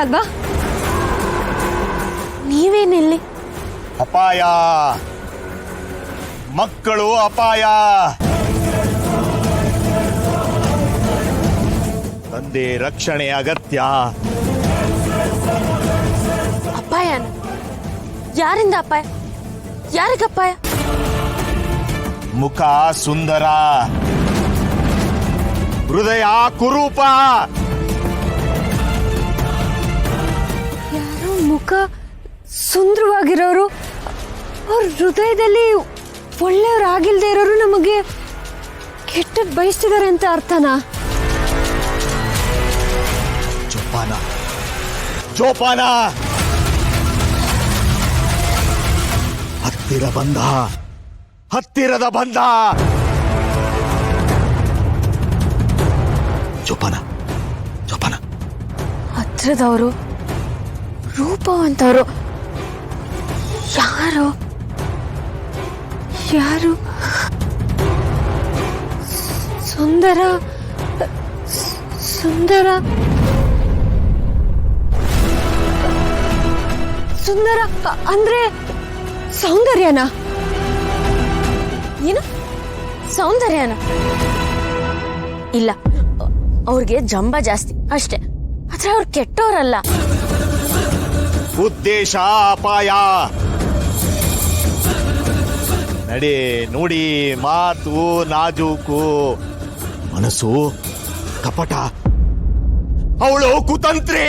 ಅಲ್ವಾ? ನೀವೇನಿಲ್ಲಿ? ಅಪಾಯ, ಮಕ್ಕಳು ಅಪಾಯ. ತಂದೆ ರಕ್ಷಣೆ ಅಗತ್ಯ. ಅಪಾಯನ? ಯಾರಿಂದ ಅಪಾಯ? ಯಾರಿಗಪ್ಪಾಯ? ಮುಖ ಸುಂದರ, ಹೃದಯ ಕುರೂಪ. ಯಾರು ಮುಖ ಸುಂದರವಾಗಿರೋರು, ಅವ್ರ ಹೃದಯದಲ್ಲಿ ಒಳ್ಳೆಯವರಾಗಿಲ್ದೇ ಇರೋರು ನಮಗೆ ಕೆಟ್ಟದ್ ಬಯಸ್ತಿದ್ದಾರೆ ಅಂತ ಅರ್ಥನಾ? ಜೋಪಾನ, ಜೋಪಾನ. ಹತ್ತಿರ ಬಂದ, ಹತ್ತಿರದ ಬಂದ. ಜೋಪಾನ, ಜೋಪಾನ. ಹತ್ರದವರು, ರೂಪವಂತವರು. ಯಾರು ಯಾರು? ಸುಂದರ, ಸುಂದರ, ಸುಂದರ ಅಂದ್ರೆ ಸೌಂದರ್ಯನಾ? ಏನು ಸೌಂದರ್ಯನಾ? ಇಲ್ಲ, ಅವ್ರಿಗೆ ಜಂಬ ಜಾಸ್ತಿ ಅಷ್ಟೇ, ಆದ್ರೆ ಅವ್ರು ಕೆಟ್ಟವರಲ್ಲ. ಉದ್ದೇಶ ಅಪಾಯ. ನಡೆ ನುಡಿ ಮಾತು ನಾಜೂಕು, ಮನಸ್ಸು ಕಪಟ. ಅವಳು ಕುತಂತ್ರಿ.